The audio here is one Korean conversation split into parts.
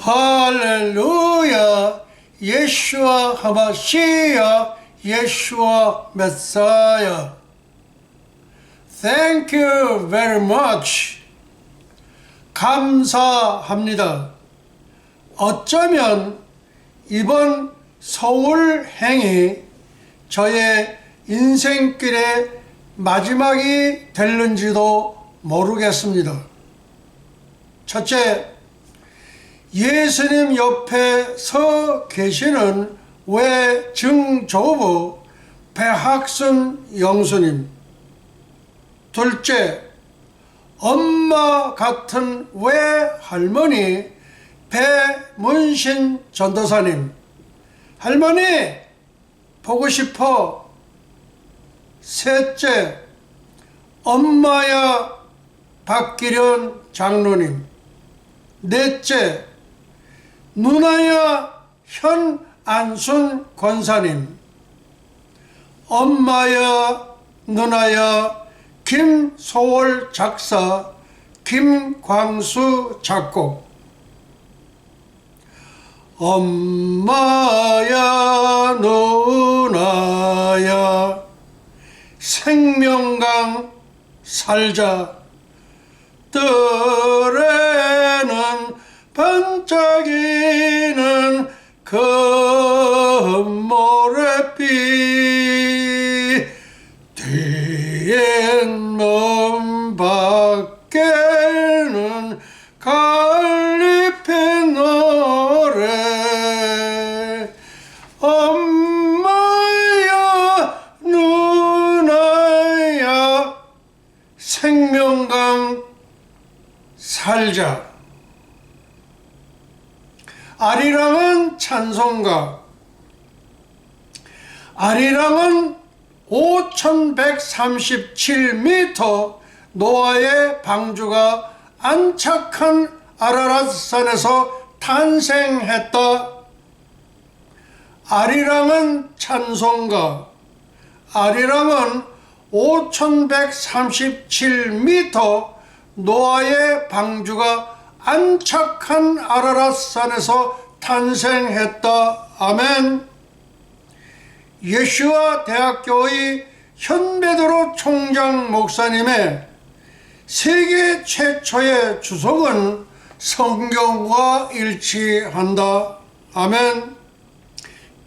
할렐루야, 예수와 하마시야, 예수와 메사야. Thank you very much. 감사합니다. 어쩌면 이번 서울행이 저의 인생길의 마지막이 될는지도 모르겠습니다. 첫째, 예수님 옆에 서 계시는 외증조부 배학순 영수님. 둘째, 엄마 같은 외할머니 배문신 전도사님. 할머니 보고 싶어. 셋째, 엄마야 박기련 장로님. 넷째, 누나야 현안순 권사님. 엄마야 누나야 김소월 작사, 김광수 작곡. 엄마야 누나야 생명강 살자. 뜰에는 반짝이는 금모래빛. 뒤엔 먼 밖에는 가을잎의 노래. 엄마야 누나야 생명강 살자. 아리랑은 찬송가. 아리랑은 5137m 노아의 방주가 안착한 아라랏산에서 탄생했다. 아리랑은 찬송가. 아리랑은 5137m 노아의 방주가 안착한 아라랏산에서 탄생했다. 아멘. 예수와 대학교의 현베드로 총장 목사님의 세계 최초의 주석은 성경과 일치한다. 아멘.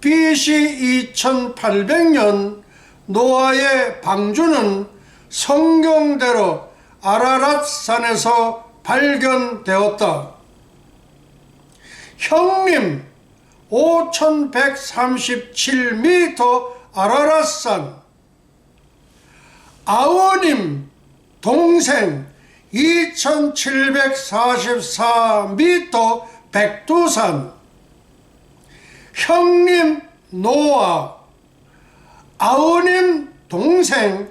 BC 2800년 노아의 방주는 성경대로 아라랏산에서 발견되었다. 형님 5137m 아라랏산. 아우님 동생 2744m 백두산. 형님 노아, 아우님 동생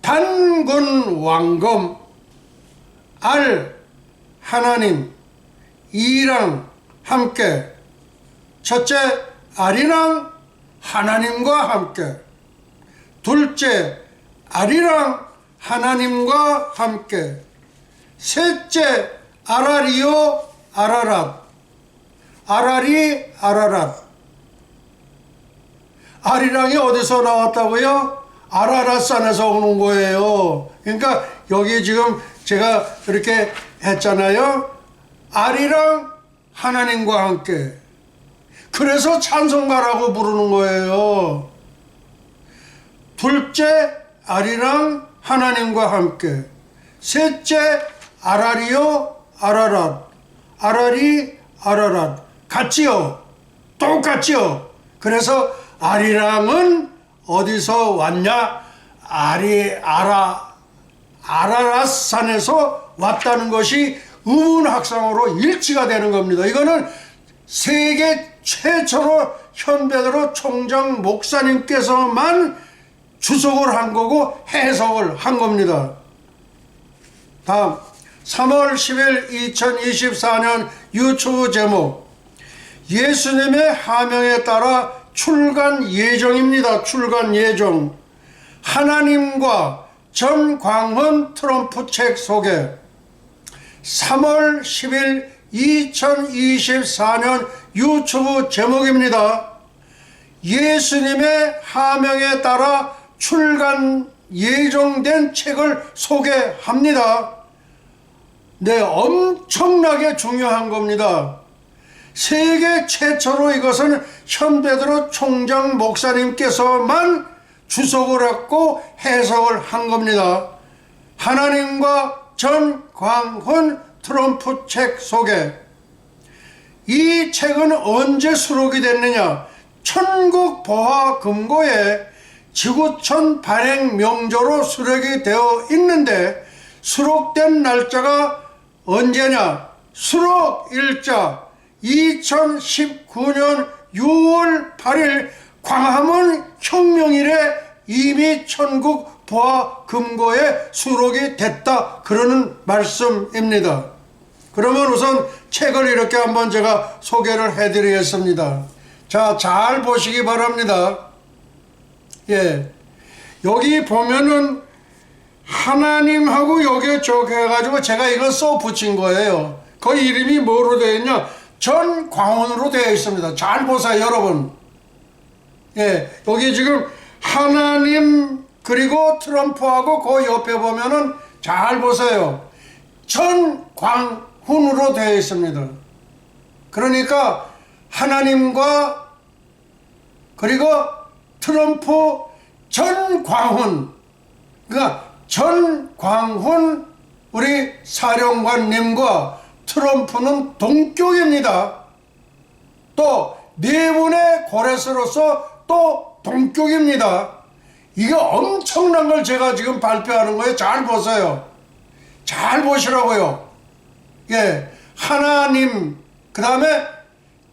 단군 왕검. 알 하나님 이랑 함께. 첫째, 아리랑 하나님과 함께. 둘째, 아리랑 하나님과 함께. 셋째, 아라리요 아라랏. 아라리 아라랏. 아리랑이 어디서 나왔다고요? 아라랏산에서 오는 거예요. 그러니까 여기 지금 제가 이렇게 했잖아요. 아리랑 하나님과 함께. 그래서 찬송가라고 부르는 거예요. 둘째, 아리랑 하나님과 함께. 셋째, 아라리요 아라랏. 아라리 아라랏. 같지요? 똑같지요? 그래서 아리랑은 어디서 왔냐? 아라랏산에서 왔다는 것이 의문학상으로 일치가 되는 겁니다. 이거는 세계 최초로 현베드로 총장 목사님께서만 주석을 한 거고 해석을 한 겁니다. 다음 3월 10일 2024년 유튜브 제목, 예수님의 하명에 따라 출간 예정입니다. 출간 예정. 하나님과 전광훈 트럼프 책 소개. 3월 10일 2024년 유튜브 제목입니다. 예수님의 하명에 따라 출간 예정된 책을 소개합니다. 네, 엄청나게 중요한 겁니다. 세계 최초로 이것은 현베드로 총장 목사님께서만 주석을 했고 해석을 한 겁니다. 하나님과 전광훈 트럼프 책 소개. 이 책은 언제 수록이 됐느냐? 천국 보화 금고에 지구촌 발행 명조로 수록이 되어 있는데 수록된 날짜가 언제냐? 수록 일자 2019년 6월 8일 광화문 혁명일에 이미 천국 보화 금고에 수록이 됐다 그러는 말씀입니다. 그러면 우선 책을 이렇게 한번 제가 소개를 해드리겠습니다. 자, 잘 보시기 바랍니다. 예, 여기 보면은 하나님하고 여기에 저렇게 해가지고 제가 이거 써 붙인 거예요. 그 이름이 뭐로 되어 있냐? 전광훈으로 되어 있습니다. 잘 보세요, 여러분. 예, 여기 지금 하나님 그리고 트럼프하고 그 옆에 보면은 잘 보세요. 전광훈으로 되어 있습니다. 그러니까 하나님과 그리고 트럼프 전광훈, 그러니까 전광훈 우리 사령관님과 트럼프는 동격입니다. 또 네 분의 고레스로서 또 동격입니다. 이게 엄청난 걸 제가 지금 발표하는 거예요. 잘 보세요. 잘 보시라고요. 예, 하나님, 그 다음에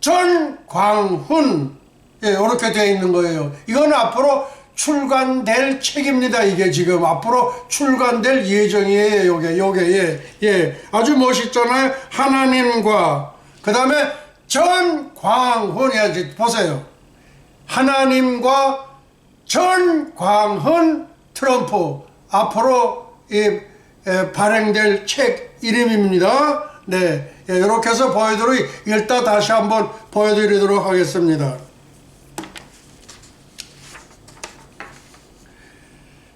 전광훈, 예, 이렇게 되어 있는 거예요. 이건 앞으로 출간될 책입니다. 이게 지금 앞으로 출간될 예정이에요. 요게, 예, 아주 멋있잖아요. 하나님과, 그 다음에 전광훈, 예, 보세요. 하나님과 전광훈 트럼프, 앞으로 발행될 책 이름입니다. 네, 예, 이렇게 해서 일단 다시 한번 보여드리도록 하겠습니다.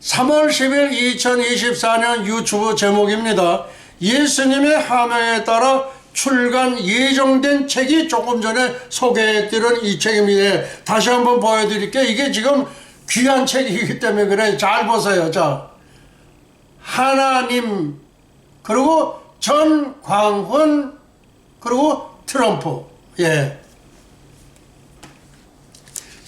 3월 10일 2024년 유튜브 제목입니다. 예수님의 하명에 따라 출간 예정된 책이 조금 전에 소개해드린 이 책입니다. 다시 한번 보여드릴게요. 이게 지금 귀한 책이기 때문에 그래. 잘 보세요. 자, 하나님, 그리고 전광훈, 그리고 트럼프. 예.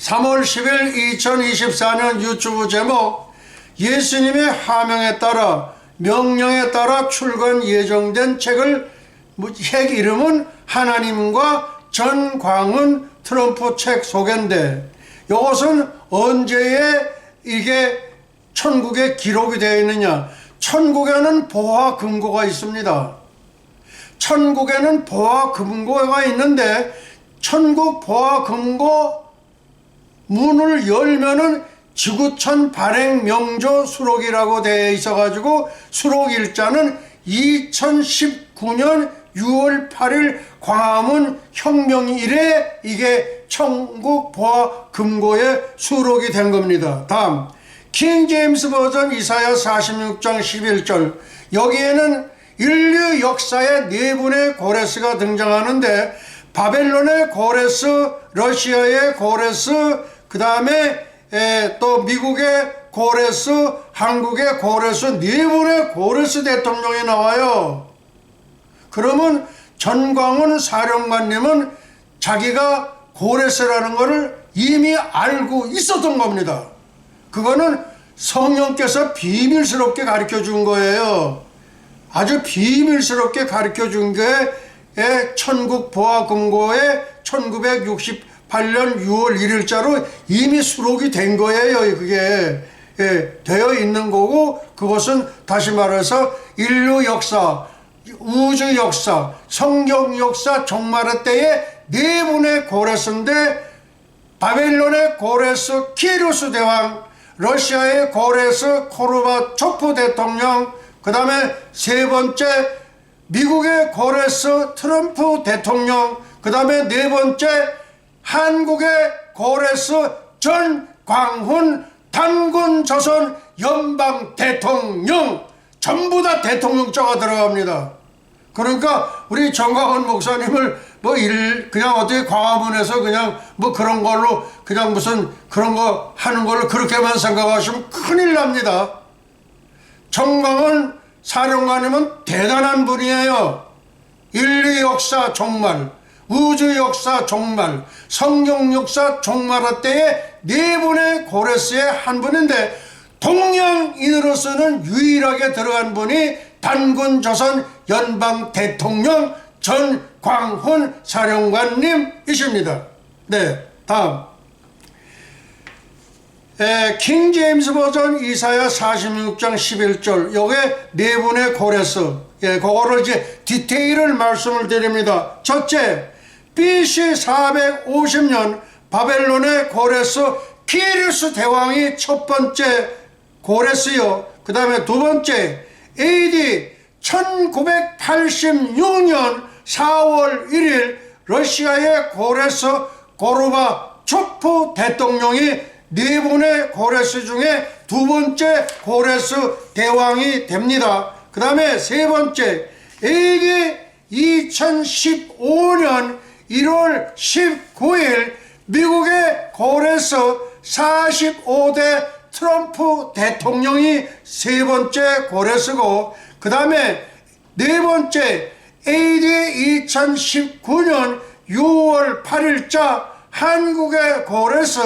3월 10일 2024년 유튜브 제목, 예수님의 하명에 따라 명령에 따라 출간 예정된 책 이름은 하나님과 전광훈 트럼프 책 소개인데, 이것은 언제에 이게 천국에 기록이 되어 있느냐? 천국에는 보화 금고가 있습니다. 천국에는 보화 금고가 있는데 천국 보화 금고 문을 열면은 지구촌 발행 명조 수록이라고 되어 있어가지고 수록 일자는 2019년 6월 8일 광화문 혁명일에 이게 천국 보화 금고에 수록이 된 겁니다. 다음 킹 제임스 버전 이사야 46장 11절, 여기에는 인류 역사에 네 분의 고레스가 등장하는데 바벨론의 고레스, 러시아의 고레스, 그 다음에 또 미국의 고레스, 한국의 고레스, 네 분의 고레스 대통령이 나와요. 그러면 전광훈 사령관님은 자기가 고레스라는 것을 이미 알고 있었던 겁니다. 그거는 성령께서 비밀스럽게 가르쳐 준 거예요. 아주 비밀스럽게 가르쳐 준 게 천국 보화 금고에 1968년 6월 1일자로 이미 수록이 된 거예요. 그게 되어 있는 거고, 그것은 다시 말해서 인류 역사, 우주 역사, 성경 역사 종말의 때에 네 분의 고레스인데, 바벨론의 고레스 키루스 대왕, 러시아의 고레스 코르바초프 대통령, 그 다음에 세 번째 미국의 고레스 트럼프 대통령, 그 다음에 네 번째 한국의 고레스 전광훈 단군조선 연방 대통령, 전부 다 대통령자가 들어갑니다. 그러니까 우리 정광훈 목사님을 그냥 어떻게 광화문에서 그냥 그런 걸로 그냥 무슨 그런 거 하는 걸로 그렇게만 생각하시면 큰일 납니다. 정광훈 사령관님은 대단한 분이에요. 인류 역사 종말, 우주 역사 종말, 성경 역사 종말할 때에 네 분의 고레스의 한 분인데 동양인으로서는 유일하게 들어간 분이 단군조선 연방 대통령 전광훈 사령관님이십니다. 네, 다음. 킹 제임스 버전 이사야 46장 11절, 요게 네 분의 고레스, 그거를 이제 디테일을 말씀을 드립니다. 첫째, BC 450년 바벨론의 고레스 키루스 대왕이 첫 번째 고레스요. 그 다음에 두 번째, AD 1986년 4월 1일 러시아의 고레스 고르바초프 대통령이 네 분의 고레스 중에 두 번째 고레스 대왕이 됩니다. 그 다음에 세 번째, AD 2015년 1월 19일 미국의 고레스 45대 트럼프 대통령이 세 번째 고레스고, 그 다음에 네 번째 AD 2019년 6월 8일자 한국의 고레스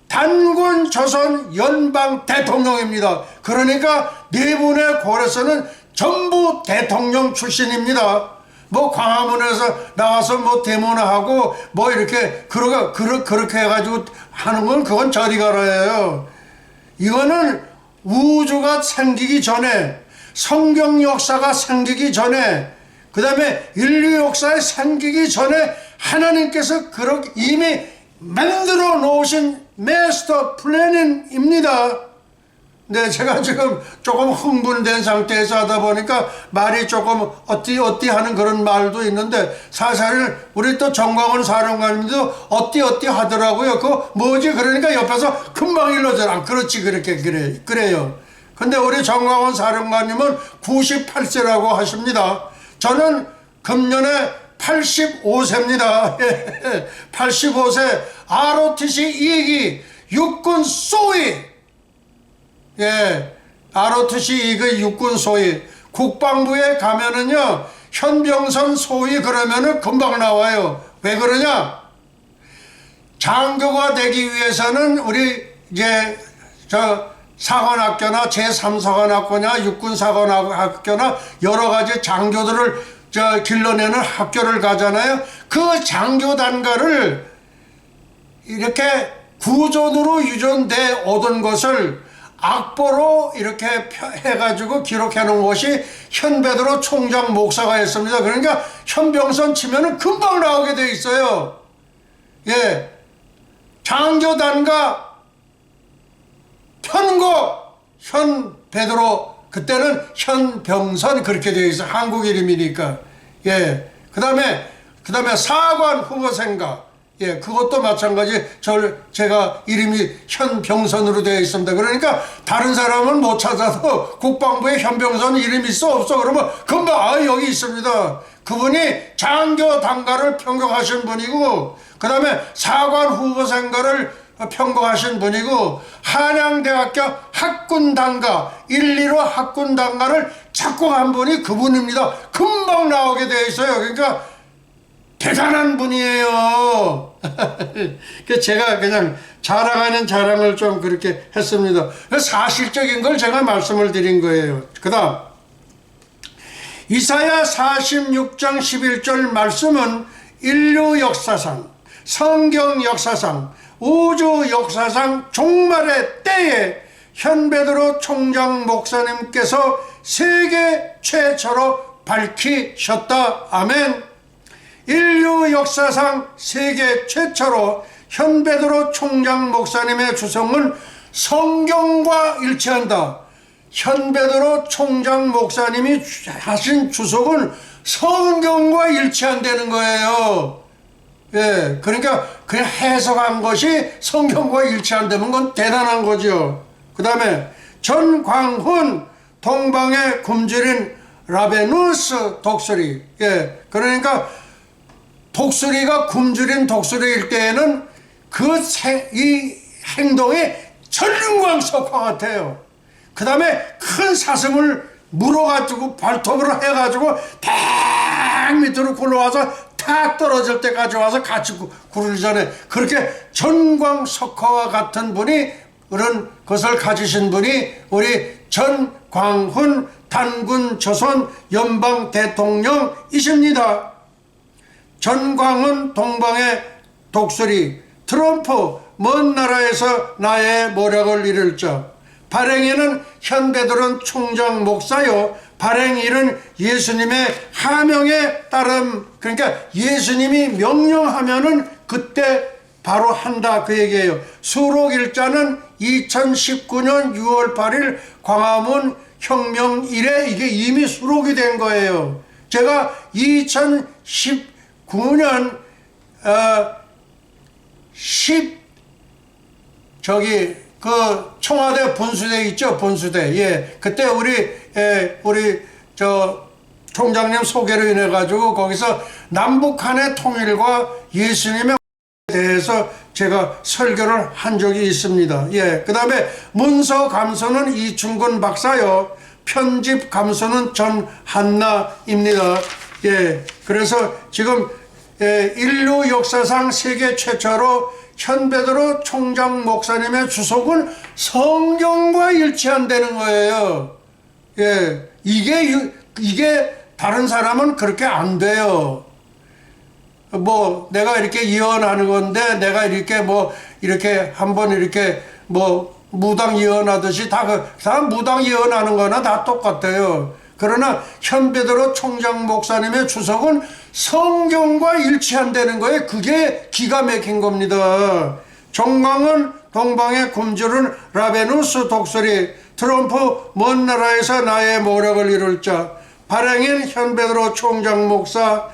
단군조선 연방 대통령입니다. 그러니까 네 분의 고레스는 전부 대통령 출신입니다. 광화문에서 나와서 데모나 하고 이렇게 그렇게 해가지고 하는 건 그건 저리 가라예요. 이거는 우주가 생기기 전에, 성경 역사가 생기기 전에, 그 다음에 인류 역사에 생기기 전에 하나님께서 그렇게 이미 만들어 놓으신 마스터 플래닝입니다. 네, 제가 지금 조금 흥분된 상태에서 하다 보니까 말이 조금 어찌 하는 그런 말도 있는데, 사실 우리 또 정광훈 사령관님도 어찌 하더라고요. 그거 뭐지? 그러니까 옆에서 금방 일러줘라. 그렇지, 그래요. 근데 우리 정광훈 사령관님은 98세라고 하십니다. 저는 금년에 85세입니다. 85세 ROTC 2기 육군 소위, ROTC 이거 육군 소위, 국방부에 가면은요 현병선 소위 그러면은 금방 나와요. 왜 그러냐? 장교가 되기 위해서는 우리 이제 사관학교나 제3사관학교나 육군사관학교나 여러 가지 장교들을 길러내는 학교를 가잖아요. 그 장교 단가를 이렇게 구존으로 유전돼 얻은 것을 악보로 이렇게 해가지고 기록해 놓은 것이 현베드로 총장 목사가 했습니다. 그러니까 현병선 치면은 금방 나오게 돼 있어요. 장교단과 현베드로, 그때는 현병선 그렇게 되어 있어요. 한국 이름이니까. 그 다음에 사관 후보생가, 그것도 마찬가지. 제가 이름이 현병선으로 되어 있습니다. 그러니까 다른 사람은 못 찾아도 국방부에 현병선 이름이 있어 없어 그러면 금방 여기 있습니다. 그분이 장교 단가를 평경하신 분이고, 그 다음에 사관 후보생가를 평경하신 분이고, 한양대학교 학군단가 1, 2로 학군단가를 작곡한 분이 그분입니다. 금방 나오게 되어 있어요. 그러니까 대단한 분이에요. 제가 그냥 자랑하는 자랑을 좀 그렇게 했습니다. 사실적인 걸 제가 말씀을 드린 거예요. 그 다음 이사야 46장 11절 말씀은 인류 역사상, 성경 역사상, 우주 역사상 종말의 때에 현베드로 총장 목사님께서 세계 최초로 밝히셨다. 아멘. 인류 역사상 세계 최초로 현베드로 총장 목사님의 주성은 성경과 일치한다. 현베드로 총장 목사님이 하신 주석은 성경과 일치한다는 거예요. 예, 그러니까 그냥 해석한 것이 성경과 일치한다면 건 대단한 거죠. 그 다음에 전광훈 동방에 굶주린 라베누스 독수리. 예, 그러니까 독수리가 굶주린 독수리일 때에는 이 행동이 전광석화 같아요. 그 다음에 큰 사슴을 물어가지고 발톱으로 해가지고 탁 밑으로 굴러와서 탁 떨어질 때까지 와서 같이 구르기 전에 그렇게 전광석화와 같은 분이 그런 것을 가지신 분이 우리 전광훈 단군 조선 연방 대통령이십니다. 전광훈 동방의 독수리, 트럼프 먼 나라에서 나의 모략을 이룰 자, 발행인은 현베드론 총장 목사요, 발행일은 예수님의 하명에 따름. 그러니까 예수님이 명령하면은 그때 바로 한다 그 얘기예요. 수록일자는 2019년 6월 8일 광화문 혁명 이래 이게 이미 수록이 된 거예요. 제가 2019년 그 청와대 분수대 있죠, 분수대. 예, 그때 우리 총장님 소개로 인해 가지고 거기서 남북한의 통일과 예수님의 대해서 제가 설교를 한 적이 있습니다. 예, 그 다음에 문서 감소는 이충근 박사요, 편집 감소는 전한나입니다. 예, 그래서 지금 인류 역사상 세계 최초로 현베드로 총장 목사님의 주석은 성경과 일치한다는 거예요. 예, 이게 다른 사람은 그렇게 안 돼요. 뭐 내가 이렇게 예언하는 건데 내가 이렇게 뭐 이렇게 한번 이렇게 뭐 무당 예언하듯이 다 무당 예언하는 거나 다 똑같아요. 그러나 현베드로 총장 목사님의 주석은 성경과 일치한다는 거예요. 그게 기가 막힌 겁니다. 정광은 동방에 굶주린 라베누스 독수리, 트럼프 먼 나라에서 나의 모략을 이룰 자, 발행인 현베드로 총장 목사,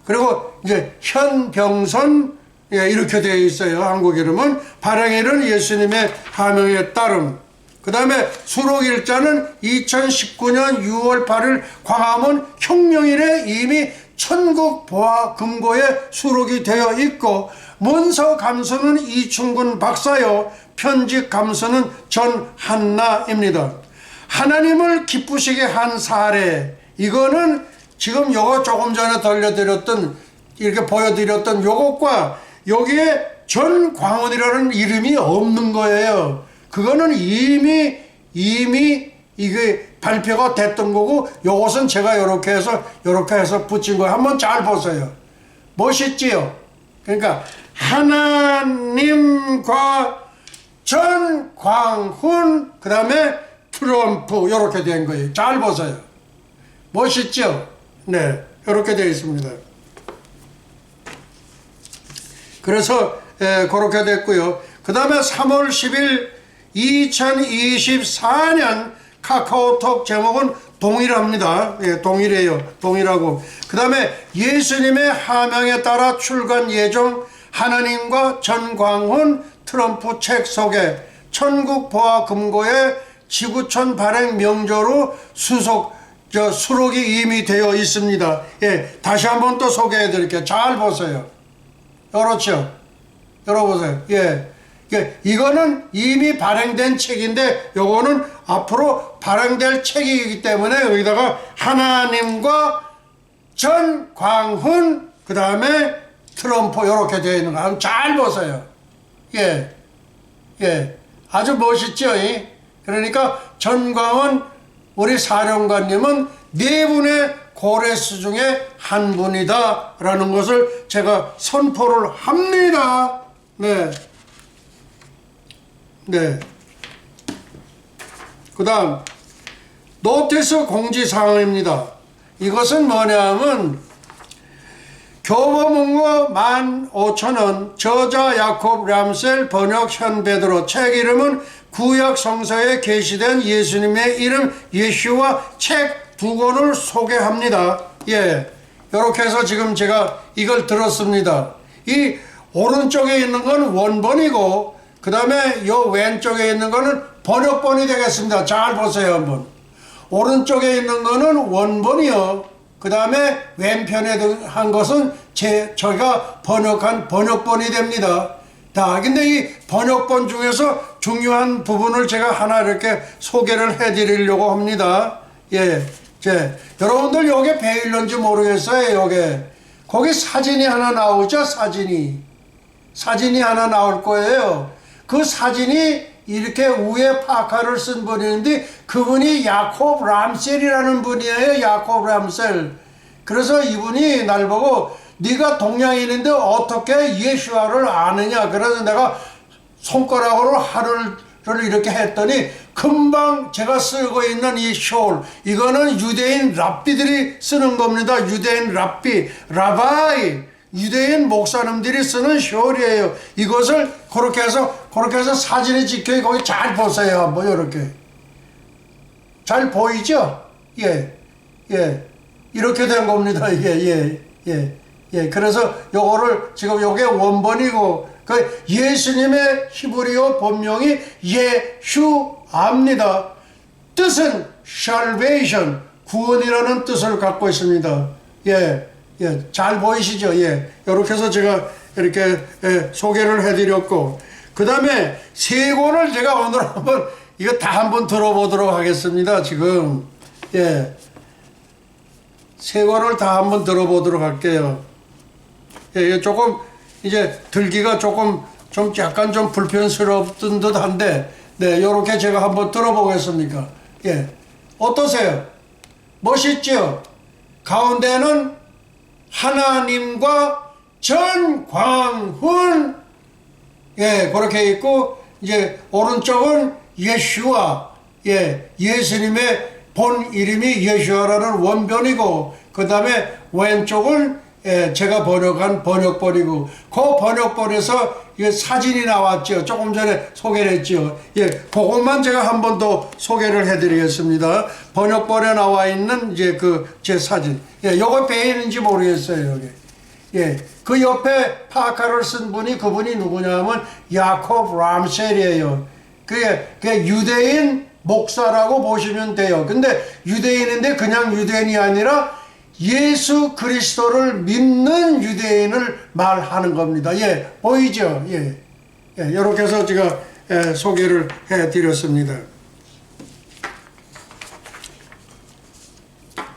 그리고 이제 현병선, 예, 이렇게 되어 있어요. 한국 이름은. 발행일은 예수님의 하명에 따름. 그 다음에 수록일자는 2019년 6월 8일 광화문 혁명일에 이미 천국 보화 금고에 수록이 되어 있고, 문서 감수는 이충근 박사요, 편집 감수는 전한나입니다. 하나님을 기쁘시게 한 사례, 이거는 지금 요거 조금 전에 이렇게 보여드렸던 요것과 여기에 전광훈이라는 이름이 없는 거예요. 그거는 이미 이게 발표가 됐던 거고, 요것은 제가 요렇게 해서 붙인 거예요. 한번 잘 보세요. 멋있지요? 그러니까 하나님과 전광훈, 그 다음에 트럼프, 요렇게 된 거예요. 잘 보세요. 멋있죠? 네, 요렇게 되어 있습니다. 그래서 그렇게 됐고요. 그 다음에 3월 10일 2024년 카카오톡 제목은 동일합니다. 예, 동일해요. 동일하고. 그 다음에 예수님의 하명에 따라 출간 예정 하나님과 전광훈 트럼프 책 소개, 천국 보화 금고에 지구촌 발행 명조로 수록이 이미 되어 있습니다. 예, 다시 한번 또 소개해 드릴게요. 잘 보세요. 그렇죠? 열어보세요. 예. 이거는 이미 발행된 책인데 요거는 앞으로 발행될 책이기 때문에 여기다가 하나님과 전광훈 그 다음에 트럼프 요렇게 되어 있는 거 한번 잘 보세요. 예. 예. 아주 멋있죠? 그러니까 전광훈 우리 사령관님은 네 분의 고레스 중에 한 분이다 라는 것을 제가 선포를 합니다. 네. 네. 그 다음 노티스 공지사항입니다. 이것은 뭐냐면 교보문고 15,000원, 저자 야콥 람셀, 번역 현베드로, 책 이름은 구약 성서에 게시된 예수님의 이름 예슈와 책 두 권을 소개합니다. 예, 이렇게 해서 지금 제가 이걸 들었습니다. 이 오른쪽에 있는 건 원본이고 그 다음에 요 왼쪽에 있는 거는 번역본이 되겠습니다. 잘 보세요 한번. 오른쪽에 있는 거는 원본이요. 그 다음에 왼편에 한 것은 저희가 번역한 번역본이 됩니다. 자, 근데 이 번역본 중에서 중요한 부분을 제가 하나 이렇게 소개를 해드리려고 합니다. 예, 여러분들 요게 베일런지 모르겠어요. 요게 거기 사진이 하나 나오죠. 사진이 하나 나올 거예요. 그 사진이 이렇게 위에 파카를 쓴 분이 있는데 그분이 야콥 람셀이라는 분이에요. 야콥 람셀. 그래서 이분이 날 보고 네가 동양인인데 어떻게 예수와를 아느냐. 그래서 내가 손가락으로 하루를 이렇게 했더니 금방 제가 쓰고 있는 이 숄, 이거는 유대인 랍비들이 쓰는 겁니다. 유대인 라바이, 유대인 목사님들이 쓰는 숄이에요. 이것을 그렇게 해서 사진이 찍혀 거기 잘 보세요. 한번 이렇게 잘 보이죠? 예. 이렇게 된 겁니다. 예. 그래서 요거를 지금 요게 원본이고 그 예수님의 히브리어 본명이 예슈아입니다. 뜻은 salvation, 구원이라는 뜻을 갖고 있습니다. 잘 보이시죠? 이렇게 해서 제가 이렇게 소개를 해드렸고, 그 다음에 세 권을 제가 오늘 한번 이거 다 한번 들어보도록 하겠습니다. 지금 세 권을 다 한번 들어보도록 할게요. 조금 이제 들기가 조금 좀 약간 좀 불편스럽던 듯한데, 요렇게 제가 한번 들어보겠습니까? 어떠세요? 멋있죠? 가운데는 하나님과 전광훈, 그렇게 있고, 이제 오른쪽은 예슈아, 예수님의 본 이름이 예슈아라는 원변이고, 그 다음에 왼쪽은 제가 번역한 번역본이고, 그 번역본에서 사진이 나왔죠. 조금 전에 소개를 했죠. 그것만 제가 한 번 더 소개를 해드리겠습니다. 번역본에 나와 있는 이제 제 사진. 요거 베일인지 모르겠어요. 여기. 그 옆에 파카를 쓴 분이 그분이 누구냐면 야콥 람셀이에요. 그게 유대인 목사라고 보시면 돼요. 근데 유대인인데 그냥 유대인이 아니라 예수 그리스도를 믿는 유대인을 말하는 겁니다. 보이죠? 이렇게 해서 제가 소개를 해드렸습니다.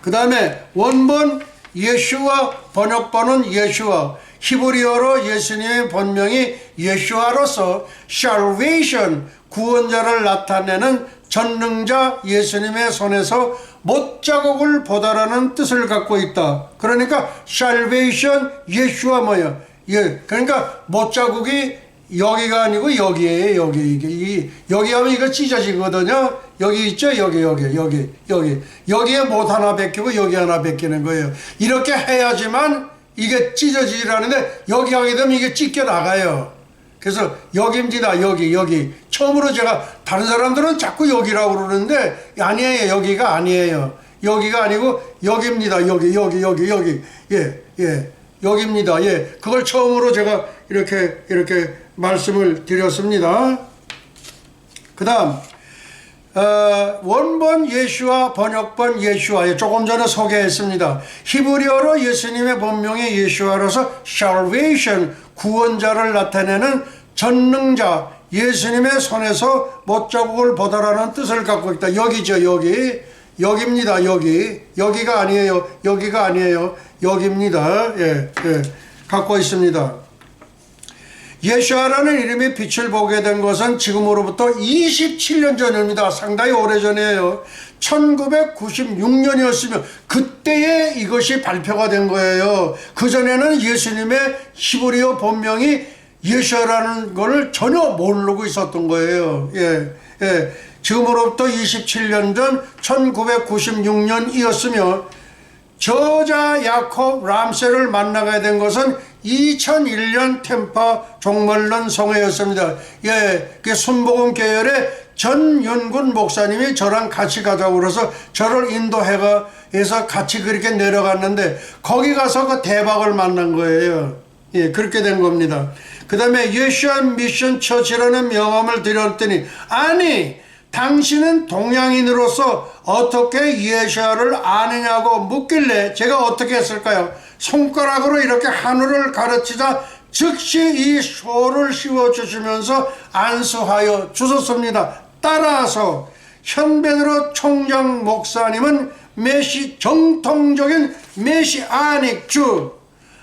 그 다음에 원본 예슈아, 번역본은 예슈아, 히브리어로 예수님의 본명이 예슈아로서 salvation, 구원자를 나타내는 전능자 예수님의 손에서 못자국을 보다라는 뜻을 갖고 있다. 그러니까 salvation, 예슈아 뭐야? 그러니까 못자국이 여기가 아니고 여기에요. 여기 하면 이거 찢어지거든요. 여기 있죠? 여기에 못 하나 베끼고 여기 하나 베끼는 거예요. 이렇게 해야지만 이게 찢어지라는데 여기 하게 되면 이게 찢겨 나가요. 그래서 여기입니다. 여기. 처음으로 제가 다른 사람들은 자꾸 여기라고 그러는데 아니에요. 여기가 아니에요. 여기가 아니고 여기입니다. 여기. 여기입니다. 그걸 처음으로 제가 이렇게 말씀을 드렸습니다. 그 다음 원본 예슈아, 번역본 예슈아, 조금 전에 소개했습니다. 히브리어로 예수님의 본명이 예슈아로서 salvation, 구원자를 나타내는 전능자, 예수님의 손에서 못자국을 보다라는 뜻을 갖고 있다. 여기죠. 여기입니다. 여기가 아니에요. 여기입니다. 갖고 있습니다. 예슈아라는 이름이 빛을 보게 된 것은 지금으로부터 27년 전입니다. 상당히 오래전이에요. 1996년이었으며 그때에 이것이 발표가 된 거예요. 그전에는 예수님의 히브리어 본명이 예슈아라는 것을 전혀 모르고 있었던 거예요. 지금으로부터 27년 전 1996년이었으며 저자 야콥 람셀을 만나게 된 것은 2001년 템파 종말론 성회였습니다. 예, 그 순복음 계열의 전윤군 목사님이 저랑 같이 가자고 그래서 저를 인도해서 같이 그렇게 내려갔는데 거기 가서 그 대박을 만난 거예요. 예, 그렇게 된 겁니다. 그 다음에 예수아 미션 처치라는 명함을 드렸더니 아니 당신은 동양인으로서 어떻게 예수아를 아느냐고 묻길래 제가 어떻게 했을까요? 손가락으로 이렇게 하늘을 가르치자 즉시 이 소를 씌워주시면서 안수하여 주셨습니다. 따라서 현베드로 총장 목사님은 정통적인 메시아닉 주,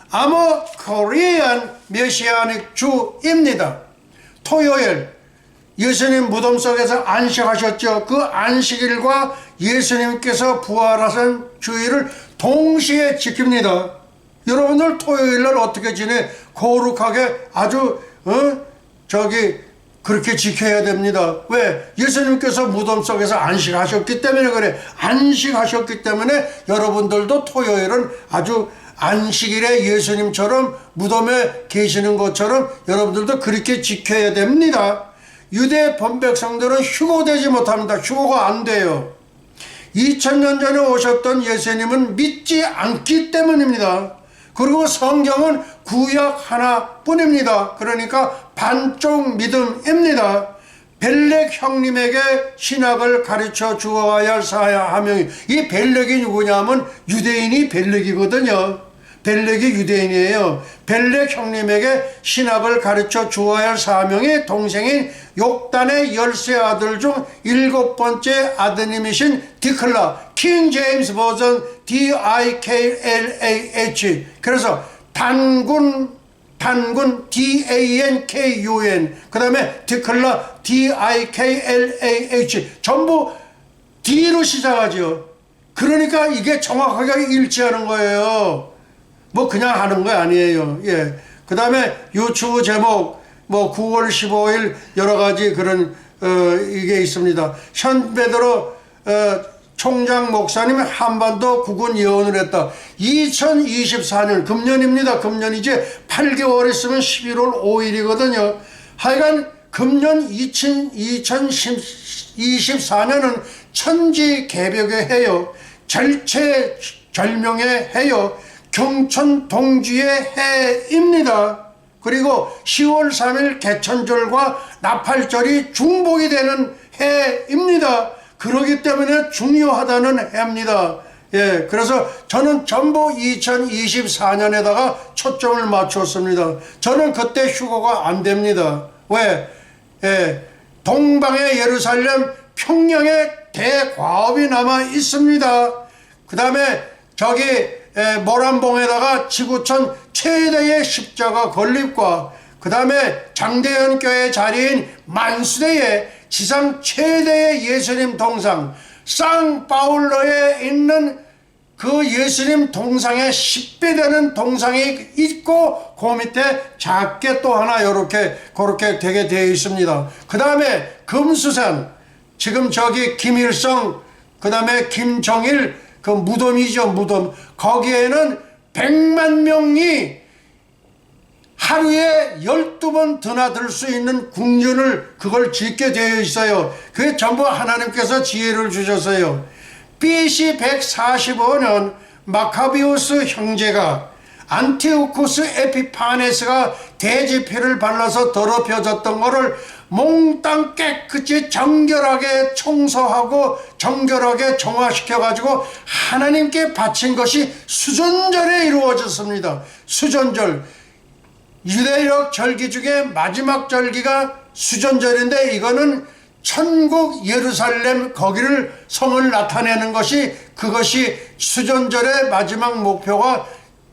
아머 코리안 메시아닉 주입니다. 토요일 예수님 무덤 속에서 안식하셨죠. 그 안식일과 예수님께서 부활하신 주일을 동시에 지킵니다. 여러분들 토요일날 어떻게 지내? 거룩하게 아주 그렇게 지켜야 됩니다. 왜? 예수님께서 무덤 속에서 안식하셨기 때문에 그래. 안식하셨기 때문에 여러분들도 토요일은 아주 안식일에 예수님처럼 무덤에 계시는 것처럼 여러분들도 그렇게 지켜야 됩니다. 유대 본백성들은 휴고되지 못합니다. 휴고가 안 돼요. 2000년 전에 오셨던 예수님은 믿지 않기 때문입니다. 그리고 성경은 구약 하나뿐입니다. 그러니까 반쪽 믿음입니다. 벨렉 형님에게 신학을 가르쳐 주어야 할 사명이, 이 벨렉이 누구냐면 유대인이 벨렉이거든요. 벨렉이 유대인이에요. 벨렉 형님에게 신학을 가르쳐 주어야 할 사명이 동생인 욕단의 10세 아들 중 7번째 아드님이신 디클라, 킹 제임스 버전 D-I-K-L-A-H. 그래서 단군 D-A-N-K-U-N, 그 다음에 디클라 D-I-K-L-A-H. 전부 D로 시작하죠. 그러니까 이게 정확하게 일치하는 거예요. 뭐 그냥 하는 거 아니에요. 예. 그 다음에 유튜브 제목 뭐 9월 15일 여러 가지 그런 이게 있습니다. 현베드로 총장 목사님이 한반도 국군 예언을 했다. 2024년 금년입니다. 금년 이제 8개월 있으면 11월 5일이거든요. 하여간 금년 2024년은 천지개벽의 해요. 절체절명의 해요. 경천동지의 해입니다. 그리고 10월 3일 개천절과 나팔절이 중복이 되는 해입니다. 그렇기 때문에 중요하다는 해입니다. 예, 그래서 저는 전부 2024년에다가 초점을 맞췄습니다. 저는 그때 휴고가 안 됩니다. 왜? 예, 동방의 예루살렘 평양에 대과업이 남아 있습니다. 그 다음에 저기 모란봉에다가 지구촌 최대의 십자가 건립과 그 다음에 장대현교회 자리인 만수대에 지상 최대의 예수님 동상 상파울로에 있는 그 예수님 동상의 10배 되는 동상이 있고 그 밑에 작게 또 하나 요렇게 그렇게 되게 되어 있습니다. 그 다음에 금수산 지금 저기 김일성 그 다음에 김정일 그 무덤이죠. 무덤. 거기에는 100만 명이 하루에 12번 드나들 수 있는 궁전을 그걸 짓게 되어 있어요. 그게 전부 하나님께서 지혜를 주셨어요. BC 145년 마카비우스 형제가 안티오쿠스 에피파네스가 대지피를 발라서 더럽혀졌던 거를 몽땅 깨끗이 정결하게 청소하고 정결하게 정화시켜가지고 하나님께 바친 것이 수전절에 이루어졌습니다. 수전절. 유대인의 절기 중에 마지막 절기가 수전절인데 이거는 천국 예루살렘 거기를 성을 나타내는 것이 그것이 수전절의 마지막 목표가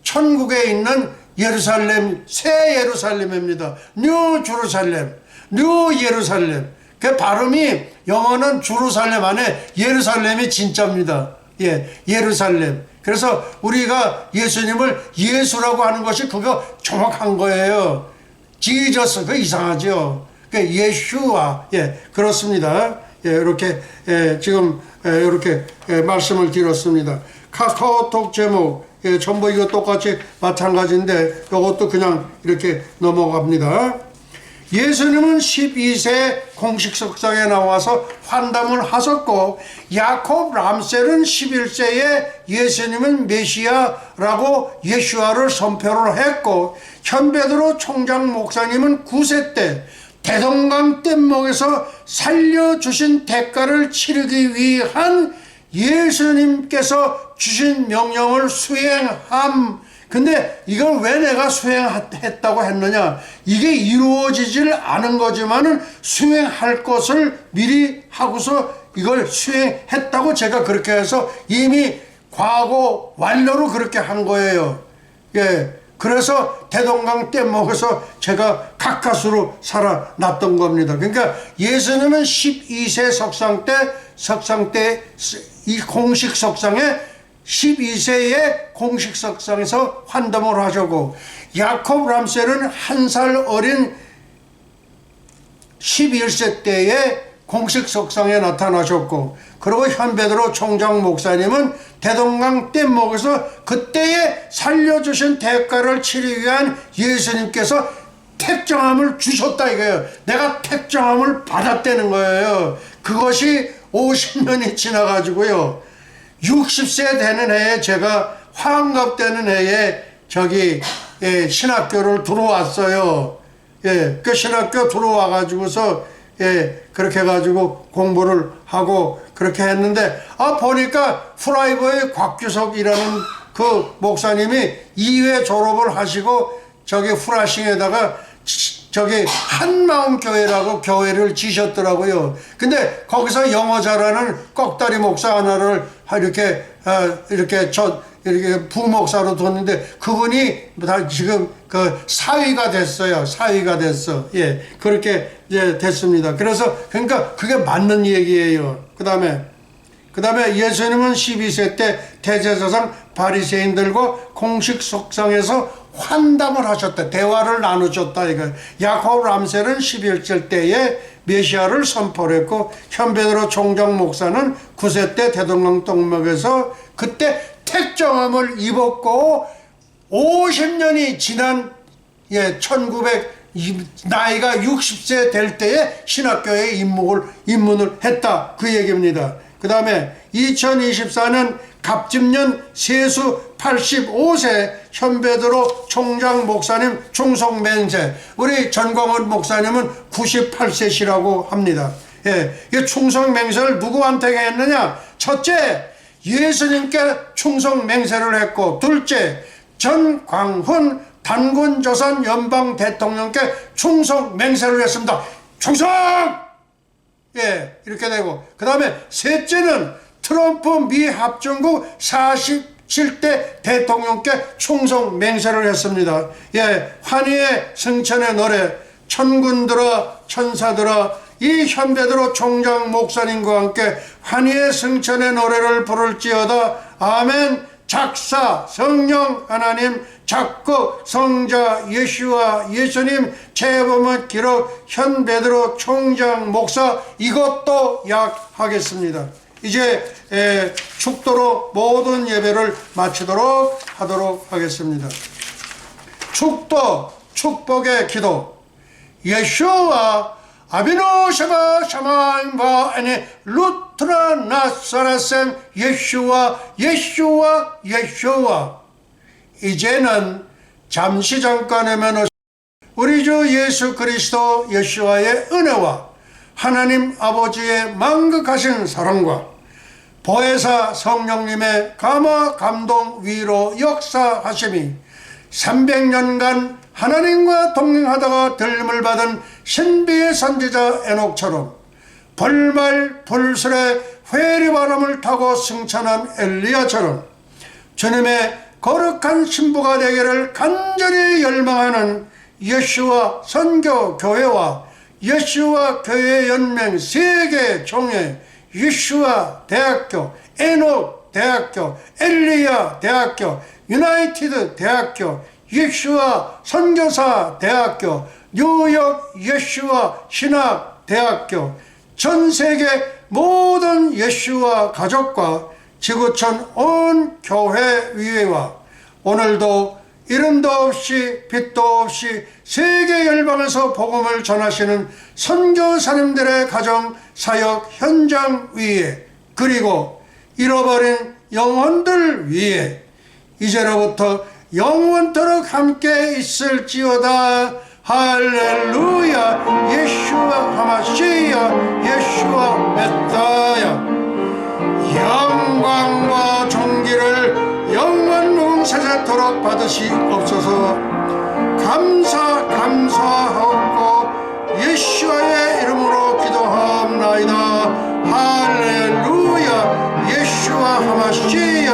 천국에 있는 예루살렘, 새 예루살렘입니다. 뉴 jerusalem, 뉴 예루살렘. 그 발음이 영어는 주루살렘 안에 예루살렘이 진짜입니다. 예, 예루살렘. 그래서 우리가 예수님을 예수라고 하는 것이 그거 정확한 거예요. 지저스, 그 이상하죠. 그 예슈아, 예, 그렇습니다. 예, 이렇게 지금 이렇게 말씀을 드렸습니다. 카카오톡 제목, 예, 전부 이거 똑같이 마찬가지인데 이것도 그냥 이렇게 넘어갑니다. 예수님은 12세 공식 석상에 나와서 환담을 하셨고, 야콥 람셀은 11세에 예수님은 메시아라고 예수아를 선포를 했고, 현베드로 총장 목사님은 9세 때 대동강 뗏목에서 살려주신 대가를 치르기 위한 예수님께서 주신 명령을 수행함. 근데 이걸 왜 내가 수행했다고 했느냐? 이게 이루어지질 않은 거지만은 수행할 것을 미리 하고서 이걸 수행했다고 제가 그렇게 해서 이미 과거 완료로 그렇게 한 거예요. 예. 그래서 대동강 뗏목에서 제가 가까스로 살아났던 겁니다. 그러니까 예수님은 12세 석상 때 이 공식 석상에 12세의 공식 석상에서 환담을 하셨고, 야콥 람셀은 한 살 어린 11세 때에 공식 석상에 나타나셨고, 그리고 현베드로 총장 목사님은 대동강 뗏목에서 그때에 살려주신 대가를 치르기 위한 예수님께서 택정함을 주셨다 이거예요. 내가 택정함을 받았다는 거예요. 그것이 50년이 지나가지고요, 60세 되는 해에 제가 환갑되는 해에 신학교를 들어왔어요. 예, 그 신학교 들어와가지고서 그렇게 해가지고 공부를 하고 그렇게 했는데, 보니까 프라이버의 곽규석이라는 그 목사님이 2회 졸업을 하시고 후라싱에다가 한마음교회라고 교회를 지셨더라고요. 근데 거기서 영어 잘하는 꺽다리 목사 하나를 이렇게 부목사로 뒀는데, 그분이 다 지금 그 사위가 됐어요. 사위가 됐어. 예, 그렇게 이제 됐습니다. 그러니까 그게 맞는 얘기예요. 그 다음에 예수님은 12세 때 대제사장 바리새인들과 공식 석상에서 환담을 하셨다. 대화를 나누셨다. 이거. 야콥 람셀은 11세 때에 메시아를 선포를 했고, 현베드로 총장 목사는 9세 때 대동강 뗏목에서 그때 택정함을 입었고, 50년이 지난 나이가 60세 될 때에 신학교에 입문을 했다. 그 얘기입니다. 그 다음에 2024년 갑집년 세수 85세 현베드로 총장 목사님 충성맹세. 우리 전광훈 목사님은 98세시라고 합니다. 예, 이 충성맹세를 누구한테 했느냐? 첫째, 예수님께 충성맹세를 했고, 둘째, 전광훈 단군조선 연방 대통령께 충성맹세를 했습니다. 충성! 예, 이렇게 되고, 그 다음에 셋째는 트럼프 미 합중국 47대 대통령께 충성 맹세를 했습니다. 예, 환희의 승천의 노래, 천군들아 천사들아, 이 현베드로 총장 목사님과 함께 환희의 승천의 노래를 부를지어다. 아멘. 작사 성령 하나님, 작곡 성자 예수와 예수님, 재범은 기록 현베드로 총장 목사, 이것도 약하겠습니다. 이제 축도로 모든 예배를 마치도록 하도록 하겠습니다. 축도, 축복의 기도. 예수와 아비노 샤바 샤마인바 아니 루트라 나사라셈 예수와 이제는 잠시 잠깐이면 우리 주 예수 그리스도 예수와의 은혜와 하나님 아버지의 만극하신 사랑과 보혜사 성령님의 감화 감동 위로 역사하심이 300년간 하나님과 동행하다가 들림을 받은 신비의 선지자 에녹처럼 벌말 불술의 회리바람을 타고 승천한 엘리야처럼 주님의 거룩한 신부가 되기를 간절히 열망하는 예수와 선교교회와 예수와 교회 연맹 세계 종회, 예수와 대학교, 에녹 대학교, 엘리야 대학교, 유나이티드 대학교, 예수와 선교사 대학교, 뉴욕 예수와 신학 대학교, 전 세계 모든 예수와 가족과 지구촌 온 교회 위에와 오늘도 이름도 없이 빛도 없이 세계 열방에서 복음을 전하시는 선교사님들의 가정 사역 현장 위에 그리고 잃어버린 영혼들 위에 이제로부터 영원토록 함께 있을지어다. 할렐루야. 예슈아 하마시야 예슈아 메타야. 영광과 존귀를 영원무궁사자토록 받으시옵소서. 감사하옵고 예슈아의 이름으로 기도하옵나이다. 할렐루야. 예슈아 하마시야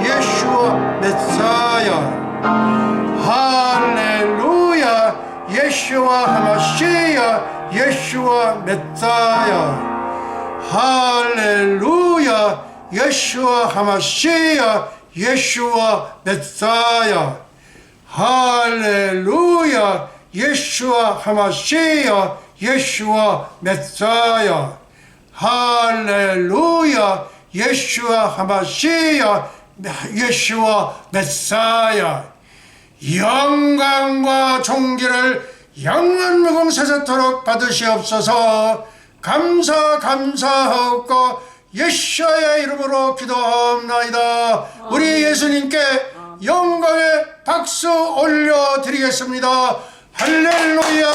예슈아 메사야. 할렐루야. 예슈아 하마시야 예슈아 메사야. 할렐루야. 예슈아 하마시야 예슈아 메사야. 할렐루야. 예슈아 하마시야 예슈아 메사야. 할렐루야. 예슈아 하마시야 예슈아 메사야. 영광과 존귀를 영원무궁사자토록 받으시옵소서. 감사하옵고 예수의 이름으로 기도하옵나이다. 우리 예수님께 영광의 박수 올려드리겠습니다. 할렐루야.